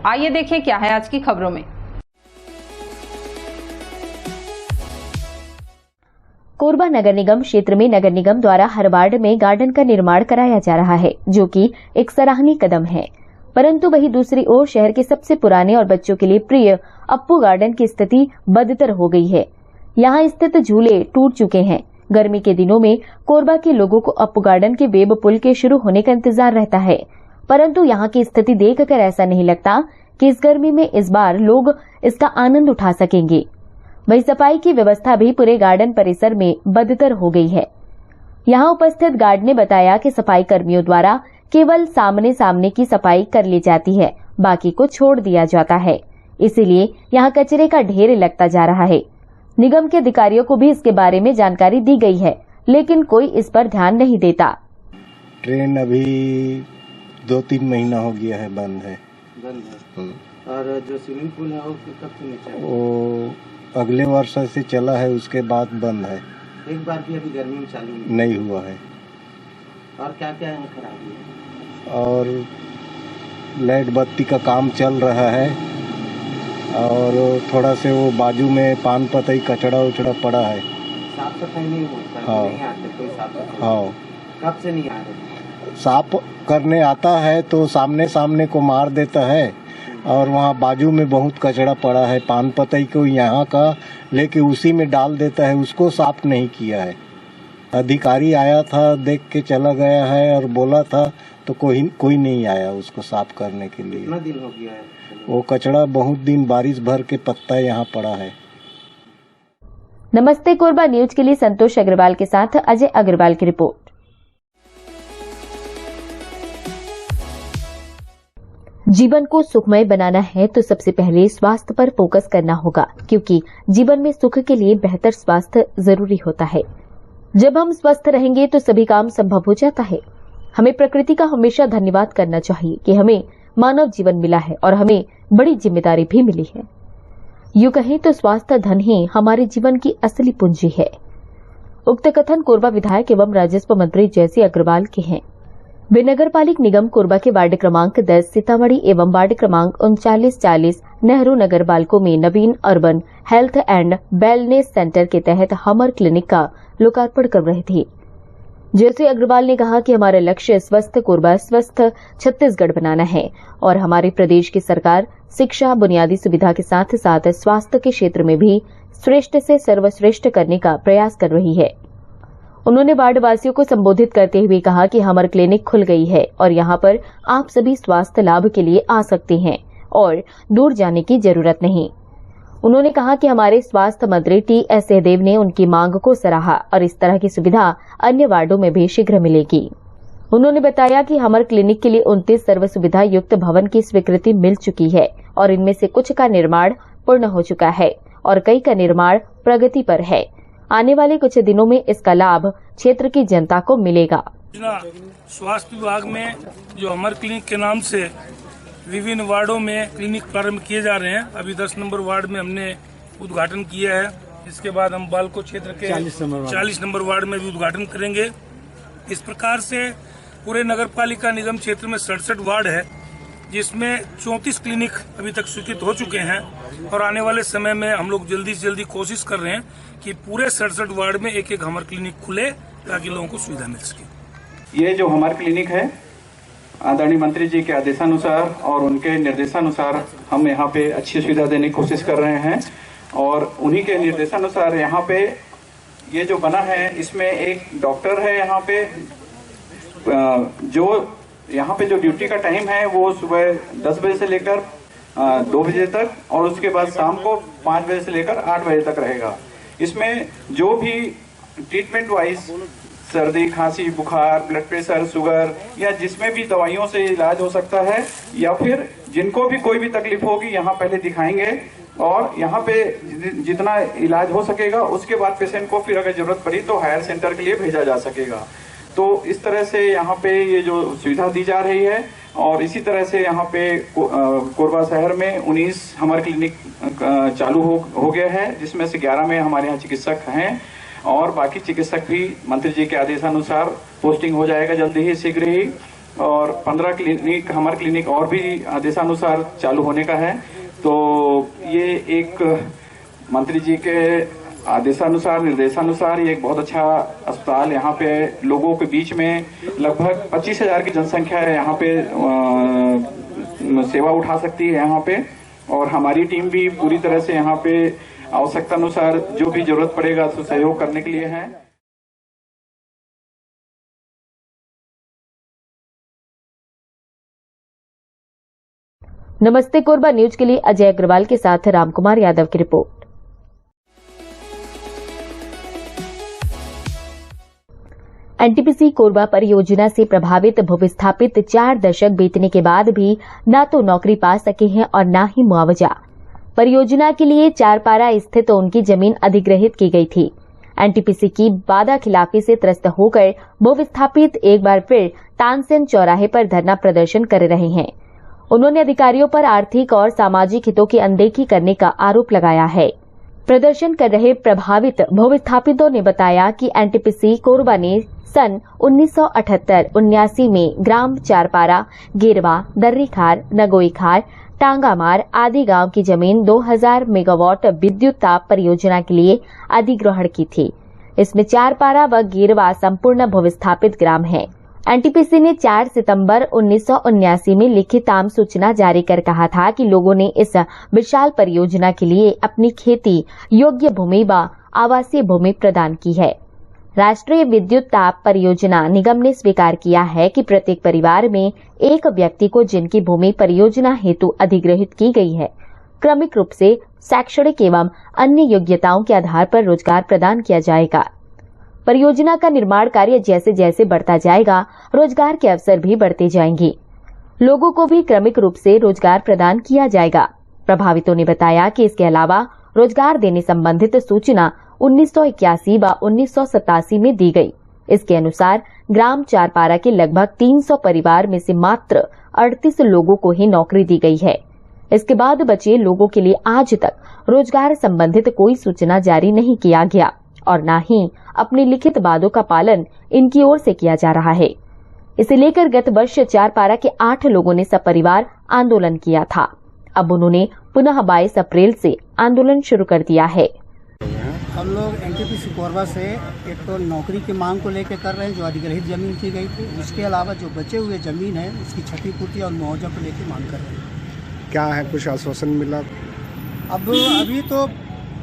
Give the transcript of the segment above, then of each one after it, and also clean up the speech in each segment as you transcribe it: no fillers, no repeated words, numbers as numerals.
आइए देखिए क्या है आज की खबरों में। कोरबा नगर निगम क्षेत्र में नगर निगम द्वारा हर वार्ड में गार्डन का निर्माण कराया जा रहा है, जो कि एक सराहनीय कदम है। परंतु वहीं दूसरी ओर शहर के सबसे पुराने और बच्चों के लिए प्रिय अप्पू गार्डन की स्थिति बदतर हो गई है। यहाँ स्थित झूले टूट चुके हैं। गर्मी के दिनों में कोरबा के लोगों को अप्पू गार्डन के वेब पुल के शुरू होने का इंतजार रहता है, परंतु यहाँ की स्थिति देखकर ऐसा नहीं लगता कि इस गर्मी में इस बार लोग इसका आनंद उठा सकेंगे। वही सफाई की व्यवस्था भी पूरे गार्डन परिसर में बदतर हो गई है। यहाँ उपस्थित गार्ड ने बताया कि सफाई कर्मियों द्वारा केवल सामने की सफाई कर ली जाती है, बाकी को छोड़ दिया जाता है, इसीलिए यहाँ कचरे का ढेर लगता जा रहा है। निगम के अधिकारियों को भी इसके बारे में जानकारी दी गई है, लेकिन कोई इस पर ध्यान नहीं देता। ट्रेन अभी 2-3 महीना हो गया है, बंद है। और जो स्विमिंग पूल है वो कब से नहीं चला? वो अगले वर्ष से चला है, उसके बाद बंद है। एक बार भी अभी गर्मी में चालू नहीं हुआ है। और क्या क्या है खराबी है? और लाइट बत्ती का काम चल रहा है, और थोड़ा से वो बाजू में पान पतई कचड़ा उचड़ा पड़ा है। साफ सफाई नहीं होता? हाँ। नहीं आते कोई साफ सफाई? हाँ। कब से नहीं आ रहे? साफ करने आता है तो सामने को मार देता है, और वहाँ बाजू में बहुत कचड़ा पड़ा है, पान पतई को यहाँ का लेके उसी में डाल देता है, उसको साफ नहीं किया है। अधिकारी आया था, देख के चला गया है और बोला था, तो कोई नहीं आया उसको साफ करने के लिए। कितना दिन हो गया है? वो कचड़ा बहुत दिन बारिश भर के पत्ता यहाँ पड़ा है। नमस्ते कोरबा न्यूज के लिए संतोष अग्रवाल के साथ अजय अग्रवाल की रिपोर्ट। जीवन को सुखमय बनाना है तो सबसे पहले स्वास्थ्य पर फोकस करना होगा, क्योंकि जीवन में सुख के लिए बेहतर स्वास्थ्य जरूरी होता है। जब हम स्वस्थ रहेंगे तो सभी काम संभव हो जाता है। हमें प्रकृति का हमेशा धन्यवाद करना चाहिए कि हमें मानव जीवन मिला है और हमें बड़ी जिम्मेदारी भी मिली है। यूं कहें तो स्वास्थ्य धन ही हमारे जीवन की असली पूंजी है। उक्त कथन कोरबा विधायक एवं राजस्व मंत्री जयसी अग्रवाल के हैं। वे नगर पालिक निगम कोरबा के वार्ड क्रमांक 10 सीतामढ़ी एवं वार्ड क्रमांक 3940 नेहरू नगर बालको में नवीन urban health and wellness centre के तहत हमर क्लिनिक का लोकार्पण कर रहे थे। जैसे अग्रवाल ने कहा कि हमारा लक्ष्य स्वस्थ कोरबा स्वस्थ छत्तीसगढ़ बनाना है और हमारे प्रदेश की सरकार शिक्षा बुनियादी सुविधा के साथ साथ स्वास्थ्य के क्षेत्र में भी श्रेष्ठ से सर्वश्रेष्ठ करने का प्रयास कर रही है। उन्होंने वार्ड वासियों को संबोधित करते हुए कहा कि हमर क्लिनिक खुल गई है और यहाँ पर आप सभी स्वास्थ्य लाभ के लिए आ सकते हैं और दूर जाने की जरूरत नहीं। उन्होंने कहा कि हमारे स्वास्थ्य मंत्री टी.एस. सिंहदेव ने उनकी मांग को सराहा और इस तरह की सुविधा अन्य वार्डों में भी शीघ्र मिलेगी। उन्होंने बताया कि हमर क्लिनिक के लिए 29 सर्व सुविधा युक्त भवन की स्वीकृति मिल चुकी है और इनमें से कुछ का निर्माण पूर्ण हो चुका है और कई का निर्माण प्रगति पर है। आने वाले कुछ दिनों में इसका लाभ क्षेत्र की जनता को मिलेगा। स्वास्थ्य विभाग में जो हमर क्लिनिक के नाम से विभिन्न वार्डों में क्लिनिक प्रारंभ किए जा रहे हैं। अभी 10 नंबर वार्ड में हमने उद्घाटन किया है। इसके बाद हम बालको क्षेत्र के 40 नंबर वार्ड में भी उद्घाटन करेंगे। इस प्रकार से पूरे नगर पालिका निगम क्षेत्र में 67 वार्ड है, जिसमें 34 क्लिनिक अभी तक स्वीकृत हो चुके हैं और आने वाले समय में हम लोग जल्दी से जल्दी कोशिश कर रहे हैं कि पूरे 67 वार्ड में एक हमर क्लिनिक खुले ताकि लोगों को सुविधा मिल सके। ये जो हमार क्लिनिक है, आदरणीय मंत्री जी के आदेशानुसार और उनके निर्देशानुसार हम यहाँ पे अच्छी सुविधा देने की कोशिश कर रहे हैं और उन्हीं के निर्देशानुसार यहाँ पे ये जो बना है, इसमें एक डॉक्टर है यहाँ पे, जो यहाँ पे जो ड्यूटी का टाइम है वो सुबह 10 बजे से लेकर 2 बजे तक और उसके बाद शाम को 5 बजे से लेकर 8 बजे तक रहेगा। इसमें जो भी ट्रीटमेंट वाइज सर्दी खांसी बुखार ब्लड प्रेशर शुगर या जिसमें भी दवाइयों से इलाज हो सकता है या फिर जिनको भी कोई भी तकलीफ होगी यहाँ पहले दिखाएंगे और यहाँ पे जितना इलाज हो सकेगा उसके बाद पेशेंट को फिर अगर जरूरत पड़ी तो हायर सेंटर के लिए भेजा जा सकेगा। तो इस तरह से यहाँ पे ये जो सुविधा दी जा रही है और इसी तरह से यहाँ पे कोरबा शहर में 19 हमारे क्लिनिक चालू हो गया है, जिसमें से 11 में हमारे यहाँ चिकित्सक हैं और बाकी चिकित्सक भी मंत्री जी के आदेशानुसार पोस्टिंग हो जाएगा जल्दी ही शीघ्र ही। और 15 क्लिनिक हमर क्लिनिक और भी आदेशानुसार चालू होने का है। तो ये एक मंत्री जी के आदेशानुसार निर्देशानुसार ये एक बहुत अच्छा अस्पताल, यहाँ पे लोगों के बीच में लगभग 25,000 की जनसंख्या है, यहाँ पे सेवा उठा सकती है यहाँ पे। और हमारी टीम भी पूरी तरह से यहाँ पे आवश्यकता अनुसार जो भी जरूरत पड़ेगा तो सहयोग करने के लिए है। नमस्ते कोरबा न्यूज के लिए अजय अग्रवाल के साथ रामकुमार यादव की रिपोर्ट। एनटीपीसी कोरबा परियोजना से प्रभावित भूविस्थापित 4 दशक बीतने के बाद भी न तो नौकरी पा सके हैं और न ही मुआवजा। परियोजना के लिए चारपारा स्थित उनकी जमीन अधिग्रहित की गई थी। एनटीपीसी की वादा खिलाफी से त्रस्त होकर भूविस्थापित एक बार फिर तानसेन चौराहे पर धरना प्रदर्शन कर रहे हैं। उन्होंने अधिकारियों पर आर्थिक और सामाजिक हितों की अनदेखी करने का आरोप लगाया है। प्रदर्शन कर रहे प्रभावित भूविस्थापितों ने बताया कि एनटीपीसी कोरबा ने सन 1978-79 में ग्राम चारपारा, गेरवा, दर्रीखार, नगोईखार, टांगामार आदि गांव की जमीन 2000 मेगावाट विद्युत ताप परियोजना के लिए अधिग्रहण की थी। इसमें चारपारा व गेरवा संपूर्ण भूविस्थापित ग्राम है। एनटीपीसी ने 4 सितंबर 1979 में लिखित आम सूचना जारी कर कहा था कि लोगों ने इस विशाल परियोजना के लिए अपनी खेती योग्य भूमि व आवासीय भूमि प्रदान की है। राष्ट्रीय विद्युत ताप परियोजना निगम ने स्वीकार किया है कि प्रत्येक परिवार में एक व्यक्ति को जिनकी भूमि परियोजना हेतु अधिग्रहित की गई है, क्रमिक रूप से शैक्षणिक एवं अन्य योग्यताओं के आधार पर रोजगार प्रदान किया जाएगा। परियोजना का निर्माण कार्य जैसे जैसे बढ़ता जाएगा, रोजगार के अवसर भी बढ़ते जाएंगे। लोगों को भी क्रमिक रूप से रोजगार प्रदान किया जाएगा। प्रभावितों ने बताया कि इसके अलावा रोजगार देने संबंधित सूचना 1981 व 1987 में दी गई। इसके अनुसार ग्राम चारपारा के लगभग 300 परिवार में से मात्र 38 लोगों को ही नौकरी दी गई है। इसके बाद बचे लोगों के लिए आज तक रोजगार संबंधित कोई सूचना जारी नहीं किया गया और न ही अपने लिखित वादों का पालन इनकी ओर से किया जा रहा है। इसे लेकर गत वर्ष चारपारा के 8 लोगों ने सपरिवार आंदोलन किया था। अब उन्होंने पुनः 22 अप्रैल से आंदोलन शुरू कर दिया है। हम लोग एनटीपीसी कोरबा से एक तो नौकरी की मांग को लेकर कर रहे हैं, जो अधिग्रहित जमीन की गई थी। उसके अलावा जो बचे हुए जमीन है उसकी क्षतिपूर्ति और मुआवजा को लेकर मांग कर रहे हैं। क्या है, कुछ आश्वासन मिला? अब अभी तो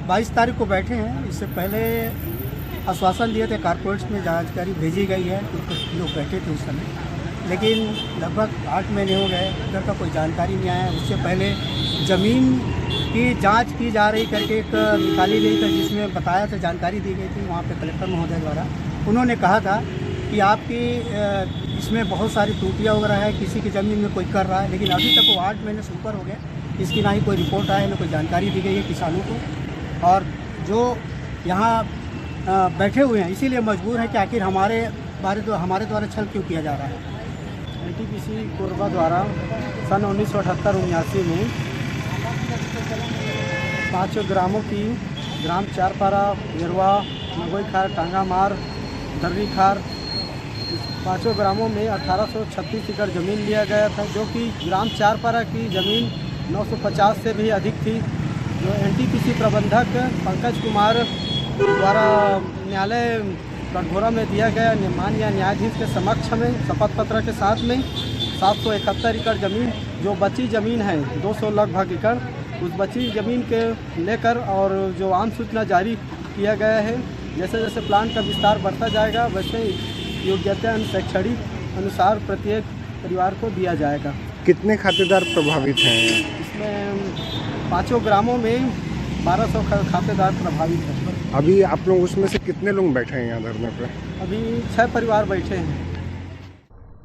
22 तारीख को बैठे हैं। इससे पहले आश्वासन दिए थे, कारपोरेट्स में जानकारी भेजी गई है, कुछ लोग बैठे थे उस समय, लेकिन लगभग 8 महीने हो गए, इधर का कोई जानकारी नहीं आया। उससे पहले ज़मीन की जांच की जा रही करके एक निकाली गई थी, जिसमें बताया था, जानकारी दी गई थी वहाँ पे कलेक्टर महोदय द्वारा। उन्होंने कहा था कि आपकी इसमें बहुत सारी त्रुटियाँ वगैरह है, किसी की ज़मीन में कोई कर रहा है, लेकिन अभी तक वो 8 महीने से ऊपर हो गए, इसकी ना ही कोई रिपोर्ट आया, ना कोई जानकारी दी गई है किसानों को। और जो यहाँ बैठे हुए हैं इसीलिए मजबूर हैं कि आखिर हमारे द्वारा छल क्यों किया जा रहा है। एनटीपीसी कोरबा द्वारा सन 1978-79 में 5 ग्रामों की, ग्राम चारपारा, गेरवा, नगोईखार, टांगामार, दर्रीखार, 5 ग्रामों में 1836 एकड़ ज़मीन लिया गया था, जो कि ग्राम चारपारा की ज़मीन 950 से भी अधिक थी। जो एनटीपीसी प्रबंधक पंकज कुमार द्वारा न्यायालय कटघोरा में दिया गया माननीय न्यायाधीश के समक्ष में शपथ पत्र के साथ में 771 एकड़ ज़मीन, जो बची ज़मीन है 200 लगभग एकड़, उस बची ज़मीन के लेकर और जो आम सूचना जारी किया गया है, जैसे जैसे प्लांट का विस्तार बढ़ता जाएगा वैसे योग्यता शैक्षणिक अनुसार प्रत्येक परिवार को दिया जाएगा। कितने खातेदार प्रभावित हैं? इसमें 5 ग्रामों में 1200 खातेदार प्रभावित हैं। अभी आप लोग उसमें से कितने लोग बैठे हैं यहाँ धरने पे? अभी 6 परिवार बैठे हैं।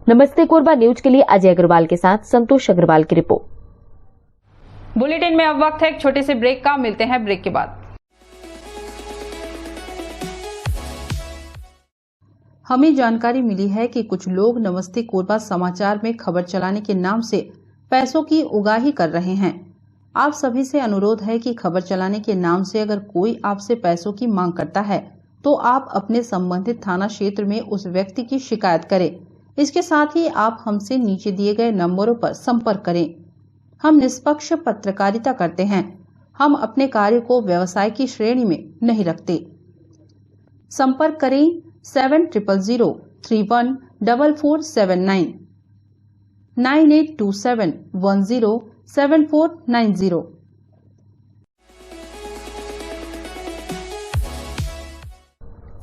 नमस्ते कोरबा न्यूज के लिए अजय अग्रवाल के साथ संतोष अग्रवाल की रिपोर्ट। बुलेटिन में अब वक्त है एक छोटे से ब्रेक का। मिलते हैं ब्रेक के बाद। हमें जानकारी मिली है कि कुछ लोग नमस्ते कोरबा समाचार में खबर चलाने के नाम से पैसों की उगाही कर रहे हैं। आप सभी से अनुरोध है कि खबर चलाने के नाम से अगर कोई आपसे पैसों की मांग करता है तो आप अपने संबंधित थाना क्षेत्र में उस व्यक्ति की शिकायत करें। इसके साथ ही आप हमसे नीचे दिए गए नंबरों पर संपर्क करें। हम निष्पक्ष पत्रकारिता करते हैं। हम अपने कार्य को व्यवसाय की श्रेणी में नहीं रखते। संपर्क करें 7000314479 9827107490।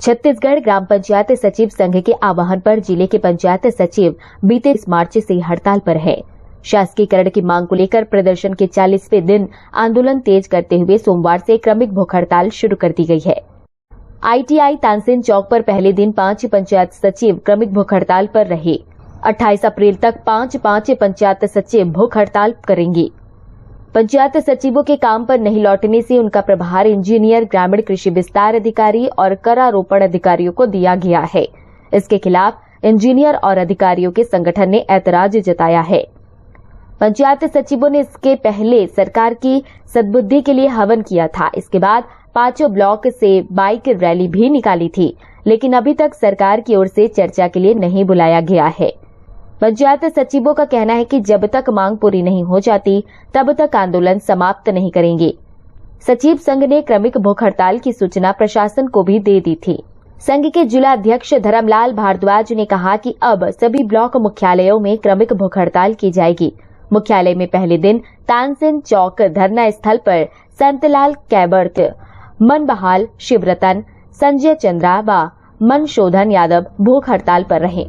छत्तीसगढ़ ग्राम पंचायत सचिव संघ के आह्वान पर जिले के पंचायत सचिव बीते मार्च से हड़ताल पर है। शासकीकरण की मांग को लेकर प्रदर्शन के 40वें दिन आंदोलन तेज करते हुए सोमवार से क्रमिक भूख हड़ताल शुरू कर दी गई है। ITI तानसेन चौक पर पहले दिन 5 पंचायत सचिव क्रमिक भूख हड़ताल पर रहे। 28 अप्रैल तक 5 पंचायत सचिव भूख हड़ताल करेंगे। पंचायत सचिवों के काम पर नहीं लौटने से उनका प्रभार इंजीनियर, ग्रामीण कृषि विस्तार अधिकारी और करारोपण अधिकारियों को दिया गया है। इसके खिलाफ इंजीनियर और अधिकारियों के संगठन ने ऐतराज जताया है। पंचायत सचिवों ने इसके पहले सरकार की सद्बुद्धि के लिए हवन किया था। इसके बाद 5 ब्लॉक से बाइक रैली भी निकाली थी, लेकिन अभी तक सरकार की ओर से चर्चा के लिए नहीं बुलाया गया है। पंचायत सचिवों का कहना है कि जब तक मांग पूरी नहीं हो जाती तब तक आंदोलन समाप्त नहीं करेंगे। सचिव संघ ने क्रमिक भूख हड़ताल की सूचना प्रशासन को भी दे दी थी। संघ के जिला अध्यक्ष धर्मलाल भारद्वाज ने कहा कि अब सभी ब्लॉक मुख्यालयों में क्रमिक भूख हड़ताल की जाएगी। मुख्यालय में पहले दिन तानसेन चौक धरना स्थल पर संतलाल कैबर्त, मनबहाल शिवरतन, संजय चंद्रा व मनशोधन यादव भूख हड़ताल पर रहे।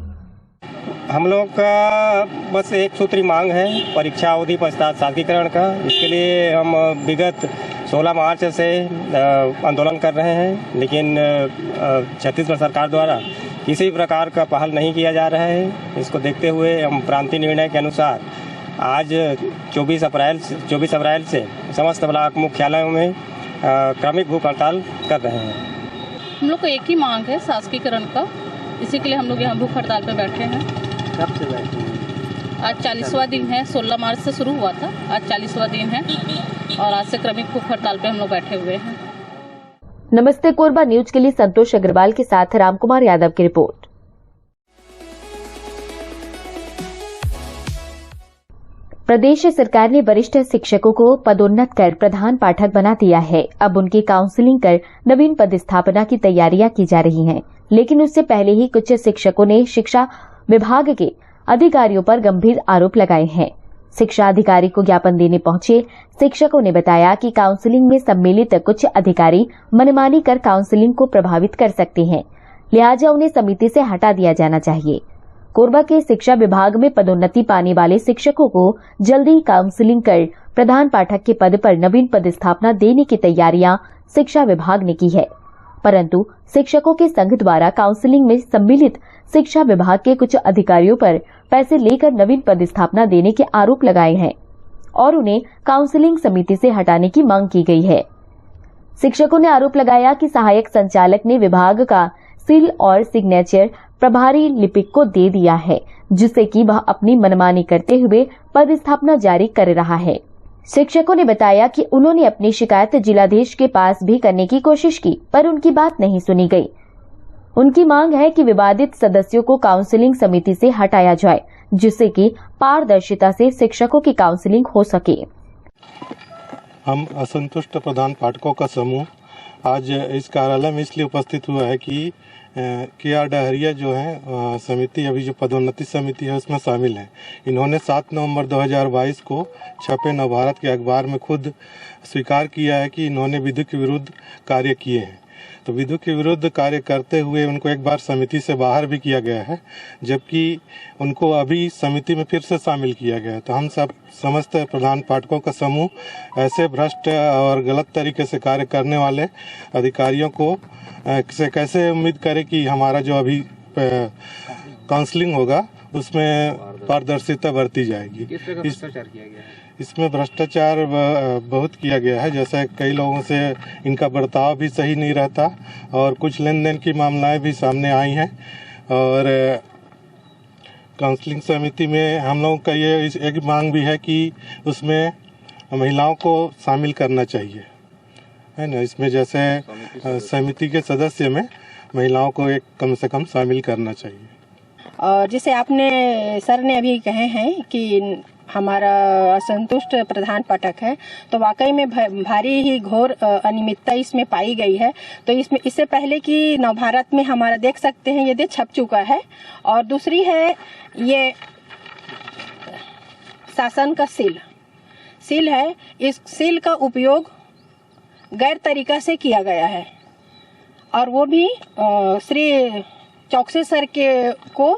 हम लोग का बस एक सूत्री मांग है परीक्षा अवधि पश्चात शासकीकरण का। इसके लिए हम विगत 16 मार्च से आंदोलन कर रहे हैं, लेकिन छत्तीसगढ़ सरकार द्वारा किसी प्रकार का पहल नहीं किया जा रहा है। इसको देखते हुए हम प्रांतीय निर्णय के अनुसार आज 24 अप्रैल से समस्त ब्लॉक मुख्यालयों में क्रमिक भूख हड़ताल कर रहे हैं। हम लोग को एक ही मांग है शासकीकरण का, इसी के लिए हम लोग यहाँ भूख हड़ताल पे बैठे हैं। कब से बैठे हैं? आज 40वां दिन है। 16 मार्च से शुरू हुआ था, आज 40वां दिन है और आज से क्रमिक भूख हड़ताल पे हम लोग बैठे हुए हैं। नमस्ते कोरबा न्यूज के लिए संतोष अग्रवाल के साथ रामकुमार यादव की रिपोर्ट। प्रदेश सरकार ने वरिष्ठ शिक्षकों को पदोन्नत कर प्रधान पाठक बना दिया है। अब उनकी काउंसलिंग कर नवीन पदस्थापना की तैयारियां की जा रही हैं, लेकिन उससे पहले ही कुछ शिक्षकों ने शिक्षा विभाग के अधिकारियों पर गंभीर आरोप लगाए हैं। शिक्षा अधिकारी को ज्ञापन देने पहुंचे शिक्षकों ने बताया कि काउंसलिंग में सम्मिलित कुछ अधिकारी मनमानी कर काउंसलिंग को प्रभावित कर सकते हैं, लिहाजा उन्हें समिति से हटा दिया जाना चाहिए। कोरबा के शिक्षा विभाग में पदोन्नति पाने वाले शिक्षकों को जल्दी काउंसलिंग कर प्रधान पाठक के पद पर नवीन पदस्थापना देने की तैयारियां शिक्षा विभाग ने की है, परंतु शिक्षकों के संघ द्वारा काउंसलिंग में सम्मिलित शिक्षा विभाग के कुछ अधिकारियों पर पैसे लेकर नवीन पदस्थापना देने के आरोप लगाए हैं और उन्हें काउंसलिंग समिति से हटाने की मांग की गई है। शिक्षकों ने आरोप लगाया कि सहायक संचालक ने विभाग का सील और सिग्नेचर प्रभारी लिपिक को दे दिया है, जिससे कि वह अपनी मनमानी करते हुए पदस्थापना जारी कर रहा है। शिक्षकों ने बताया कि उन्होंने अपनी शिकायत जिलाधीश के पास भी करने की कोशिश की, पर उनकी बात नहीं सुनी गई। उनकी मांग है कि विवादित सदस्यों को काउंसलिंग समिति से हटाया जाए, जिससे कि पारदर्शिता से शिक्षकों की काउंसलिंग हो सके। हम असंतुष्ट प्रधान पाठकों का समूह आज इस कार्यालय में इसलिए उपस्थित हुआ है कि KR डहरिया जो है समिति, अभी जो पदोन्नति समिति है उसमें शामिल है। इन्होंने 7 नवंबर 2022 को छपे नवभारत के अखबार में खुद स्वीकार किया है कि इन्होंने विधि के विरुद्ध कार्य किए हैं। तो विधि के विरुद्ध कार्य करते हुए उनको एक बार समिति से बाहर भी किया गया है, जबकि उनको अभी समिति में फिर से शामिल किया गया है। तो हम सब समस्त प्रधान पाठकों का समूह ऐसे भ्रष्ट और गलत तरीके से कार्य करने वाले अधिकारियों को से कैसे उम्मीद करें कि हमारा जो अभी काउंसलिंग होगा उसमें पारदर्शिता बरती जाएगी। इसमें भ्रष्टाचार बहुत किया गया है, जैसे कई लोगों से इनका बर्ताव भी सही नहीं रहता और कुछ लेन देन की मामलाएं भी सामने आई हैं। और काउंसलिंग समिति में हम लोगों का ये एक मांग भी है कि उसमें महिलाओं को शामिल करना चाहिए, है ना। इसमें जैसे समिति के सदस्य में महिलाओं को एक कम से कम शामिल करना चाहिए। और जिसे आपने सर ने अभी कहे हैं कि हमारा असंतुष्ट प्रधान पाठक है, तो वाकई में भारी ही घोर अनियमितता इसमें पाई गई है। तो इससे पहले कि नवभारत में हमारा देख सकते हैं ये छप चुका है। और दूसरी है ये शासन का सील है, इस सील का उपयोग गैर तरीका से किया गया है और वो भी श्री चौकसी सर को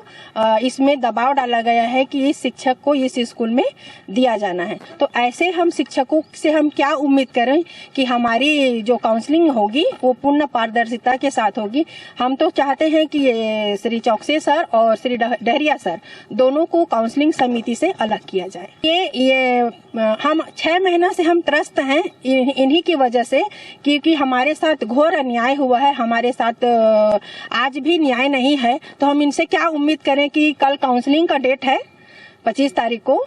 इसमें दबाव डाला गया है कि इस शिक्षक को इस स्कूल में दिया जाना है। तो ऐसे हम शिक्षकों से हम क्या उम्मीद करें कि हमारी जो काउंसलिंग होगी वो पूर्ण पारदर्शिता के साथ होगी। हम तो चाहते हैं कि श्री चौकसी सर और श्री डहरिया सर दोनों को काउंसलिंग समिति से अलग किया जाए। ये हम 6 महीना से हम त्रस्त हैं इन्हीं की वजह से, क्योंकि हमारे साथ घोर अन्याय हुआ है, हमारे साथ आज भी न्याय नहीं है। तो हम इनसे क्या उम्मीद करें कि कल काउंसलिंग का डेट है 25 तारीख को,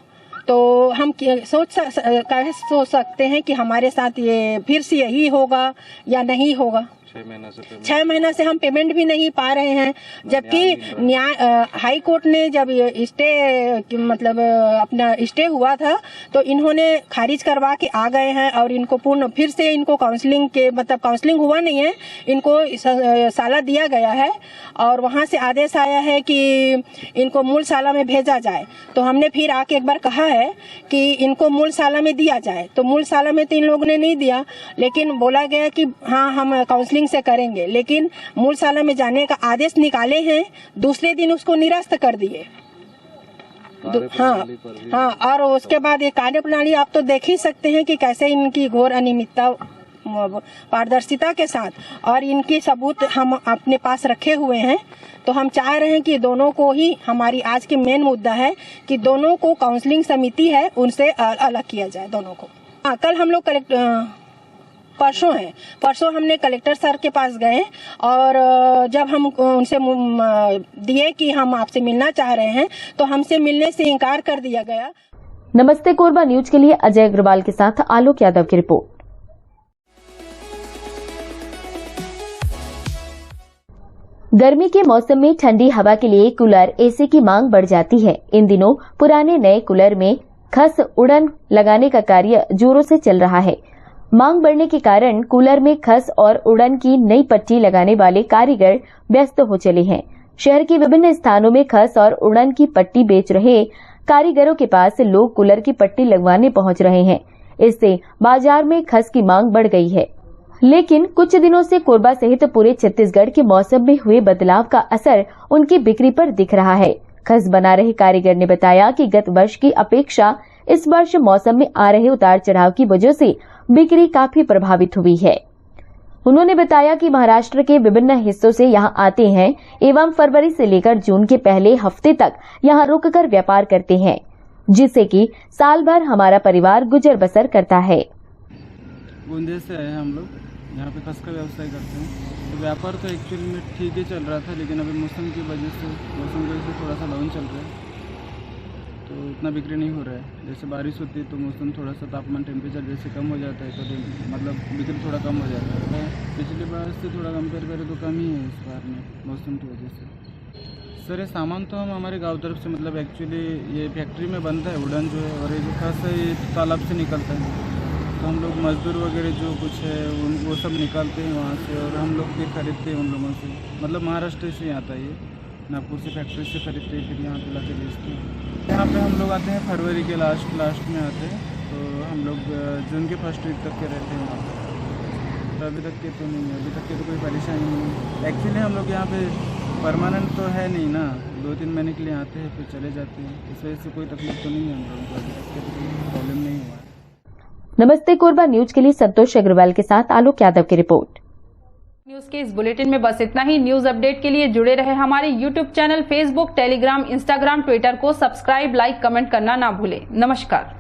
तो हम सोच सकते हैं कि हमारे साथ ये फिर से यही होगा या नहीं होगा। 6 महीना से हम पेमेंट भी नहीं पा रहे हैं, जबकि न्याय हाई कोर्ट ने जब स्टे मतलब अपना स्टे हुआ था तो इन्होंने खारिज करवा के आ गए हैं और इनको पूर्ण फिर से इनको काउंसलिंग के मतलब काउंसलिंग हुआ नहीं है, इनको साला दिया गया है और वहां से आदेश आया है कि इनको मूल साला में भेजा जाए। तो हमने फिर आके एक बार कहा है कि इनको मूल साला में दिया जाए, तो मूल साला में तो इन लोगों ने नहीं दिया, लेकिन बोला गया कि हाँ हम काउंसलिंग से करेंगे, लेकिन मूल साला में जाने का आदेश निकाले हैं, दूसरे दिन उसको निरस्त कर दिए। हाँ, और उसके बाद ये कार्यप्रणाली आप तो देख ही सकते हैं कि कैसे इनकी घोर अनियमितता पारदर्शिता के साथ, और इनकी सबूत हम अपने पास रखे हुए हैं। तो हम चाह रहे हैं कि दोनों को ही, हमारी आज की मेन मुद्दा है कि दोनों को काउंसलिंग समिति है उनसे अलग किया जाए दोनों को। हाँ, कल हम लोग परसों हमने कलेक्टर सर के पास गए और जब हम उनसे दिए कि हम आपसे मिलना चाह रहे हैं तो हमसे मिलने से इनकार कर दिया गया। नमस्ते कोरबा न्यूज के लिए अजय अग्रवाल के साथ आलोक यादव की रिपोर्ट। गर्मी के मौसम में ठंडी हवा के लिए कूलर, एसी की मांग बढ़ जाती है। इन दिनों पुराने नए कूलर में खस उड़न लगाने का कार्य जोरों से चल रहा है। मांग बढ़ने के कारण कूलर में खस और उड़न की नई पट्टी लगाने वाले कारीगर व्यस्त हो चले हैं। शहर के विभिन्न स्थानों में खस और उड़न की पट्टी बेच रहे कारीगरों के पास लोग कूलर की पट्टी लगवाने पहुंच रहे हैं। इससे बाजार में खस की मांग बढ़ गई है। लेकिन कुछ दिनों से कोरबा सहित पूरे छत्तीसगढ़ के मौसम में हुए बदलाव का असर उनकी बिक्री पर दिख रहा है। खस बना रहे कारीगर ने बताया कि गत वर्ष की अपेक्षा इस वर्ष मौसम में आ रहे उतार चढ़ाव की वजह से बिक्री काफी प्रभावित हुई है। उन्होंने बताया कि महाराष्ट्र के विभिन्न हिस्सों से यहां आते हैं एवं फरवरी से लेकर जून के पहले हफ्ते तक यहां रुककर व्यापार करते हैं, जिससे कि साल भर हमारा परिवार गुजर बसर करता है। बूंदे से आए हम लोग, यहाँ पे खस का व्यवसाय करते हैं। तो व्यापार तो एक्चुअली में ठीक ही चल रहा था, लेकिन अभी मौसम की वजह से थोड़ा सा डाउन चल रहा है, तो इतना बिक्री नहीं हो रहा है। जैसे बारिश होती है तो मौसम थोड़ा सा तापमान टेम्परेचर जैसे कम हो जाता है तो मतलब बिक्री थोड़ा कम हो जाता है। पिछली बार से थोड़ा कंपेयर करें तो कम ही है इस बार में मौसम की वजह से। सर ये सामान तो हम हमारे गांव तरफ से मतलब एक्चुअली ये फैक्ट्री में बनता है उड़न जो है, और ये जो खस है ये तालाब से निकलता है, तो हम लोग मजदूर वगैरह जो कुछ है वो सब निकालते हैं वहाँ से और हम लोग फिर खरीदते हैं उन लोगों से। मतलब महाराष्ट्र से आता है, ये नागपुर से फैक्ट्री से खरीदते हैं, फिर यहाँ पे लाके बेचते हैं। यहाँ पे हम लोग आते हैं फरवरी के लास्ट में आते हैं, तो हम लोग जून के फर्स्ट वीक तक के रहते हैं वहाँ पर। तो अभी तक के तो नहीं है, अभी तक के तो कोई परेशानी नहीं है। एक्चुअली हम लोग यहाँ पे परमानेंट तो है नहीं ना, 2-3 महीने के लिए आते हैं फिर चले जाते हैं, इस वजह से कोई तकलीफ तो नहीं है हम लोगों को, अभी तक के तो कोई प्रॉब्लम नहीं हुआ है। नमस्ते कोरबा न्यूज के लिए संतोष अग्रवाल के साथ आलोक यादव की रिपोर्ट। न्यूज के इस बुलेटिन में बस इतना ही। न्यूज अपडेट के लिए जुड़े रहे हमारे YouTube channel, Facebook, Telegram, Instagram, Twitter को सब्सक्राइब, लाइक, कमेंट करना ना भूलें। नमस्कार।